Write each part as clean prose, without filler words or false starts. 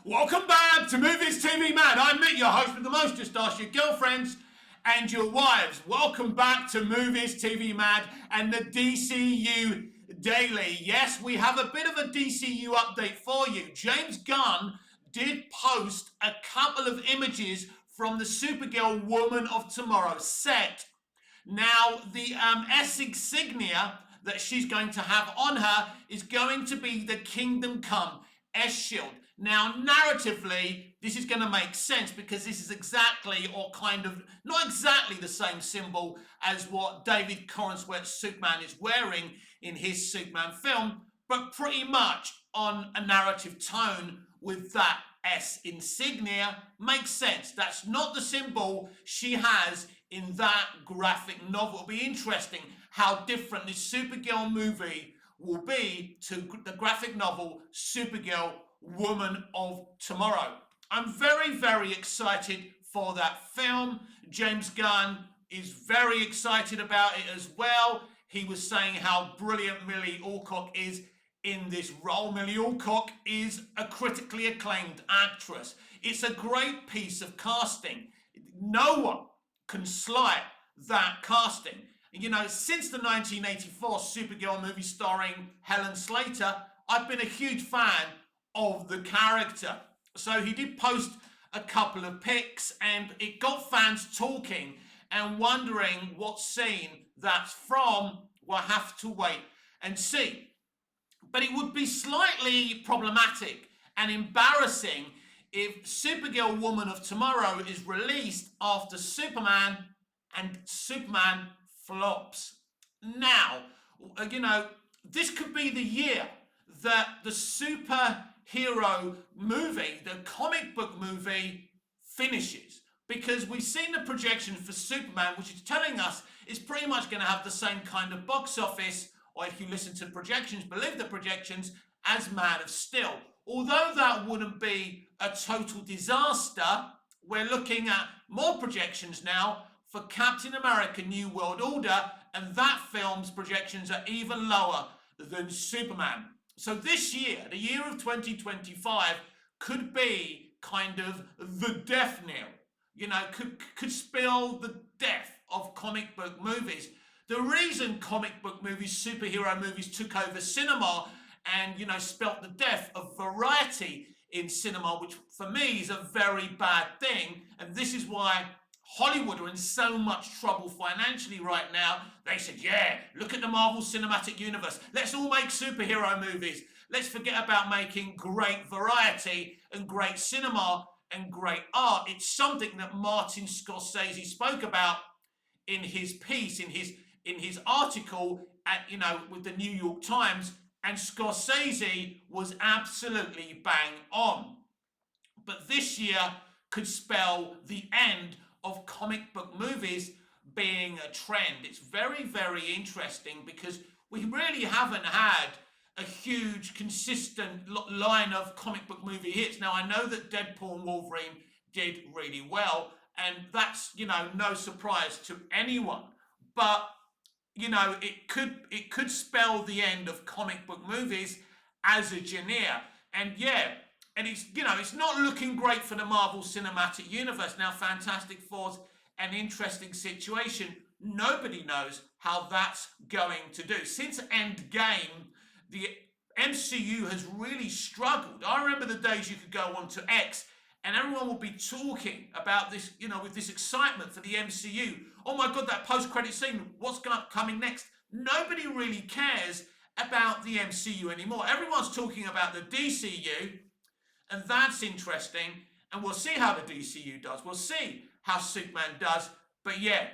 Welcome back to Movies TV Mad. I'm Mick, your host with the most. Just ask your girlfriends and your wives. Welcome back to Movies TV Mad and the DCU Daily. Yes, we have a bit of a DCU update for you. James Gunn did post a couple of images from the Supergirl Woman of Tomorrow set. Now, the S insignia that she's going to have on her is going to be the Kingdom Come S shield. Now, narratively, this is going to make sense because this is exactly, or kind of, not exactly the same symbol as what David Corenswet's Superman is wearing in his Superman film, but pretty much on a narrative tone with that S insignia makes sense. That's not the symbol she has in that graphic novel. It'll be interesting how different this Supergirl movie will be to the graphic novel Supergirl Woman of Tomorrow. I'm very, very excited for that film. James Gunn is very excited about it as well. He was saying how brilliant Millie Alcock is in this role. Millie Alcock is a critically acclaimed actress. It's a great piece of casting. No one can slight that casting. You know, since the 1984 Supergirl movie starring Helen Slater, I've been a huge fan of the character. So he did post a couple of pics and it got fans talking and wondering what scene that's from. We'll have to wait and see. But it would be slightly problematic and embarrassing if Supergirl Woman of Tomorrow is released after Superman and Superman flops. Now, you know, this could be the year that the superhero movie, the comic book movie, finishes. Because we've seen the projection for Superman, which is telling us it's pretty much going to have the same kind of box office, or if you listen to the projections, believe the projections, as Man of Steel. Although that wouldn't be a total disaster, we're looking at more projections now for Captain America New World Order, and that film's projections are even lower than Superman. So this year, the year of 2025, could be kind of the death knell. You know, could spell the death of comic book movies. The reason comic book movies, superhero movies took over cinema and, you know, spelt the death of variety in cinema, which for me is a very bad thing. And this is why Hollywood are in so much trouble financially right now. They said, yeah, look at the Marvel Cinematic Universe. Let's all make superhero movies. Let's forget about making great variety and great cinema and great art. It's something that Martin Scorsese spoke about in his piece, in his article at, you know, with the New York Times, and Scorsese was absolutely bang on. But this year could spell the end of comic book movies being a trend. It's very, very interesting because we really haven't had a huge, consistent line of comic book movie hits. Now, I know that Deadpool and Wolverine did really well, and that's, you know, no surprise to anyone. But, you know, it could spell the end of comic book movies as a genre. And yeah, and it's, you know, it's not looking great for the Marvel Cinematic Universe. Now, Fantastic Four's an interesting situation. Nobody knows how that's going to do. Since Endgame, the MCU has really struggled. I remember the days you could go onto X and everyone will be talking about this, you know, with this excitement for the MCU. Oh my God, that post-credit scene, what's coming next? Nobody really cares about the MCU anymore. Everyone's talking about the DCU, and that's interesting. And we'll see how the DCU does. We'll see how Superman does. But yeah,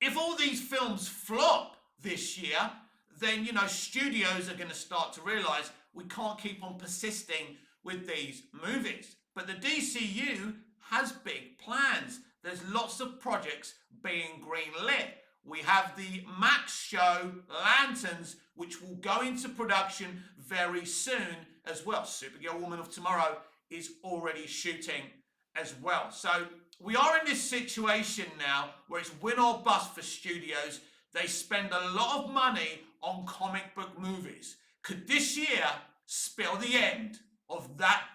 if all these films flop this year, then, you know, studios are going to start to realize we can't keep on persisting with these movies. But the DCU has big plans. There's lots of projects being greenlit. We have the Max show, Lanterns, which will go into production very soon as well. Supergirl Woman of Tomorrow is already shooting as well. So we are in this situation now where it's win or bust for studios. They spend a lot of money on comic book movies. Could this year spell the end of that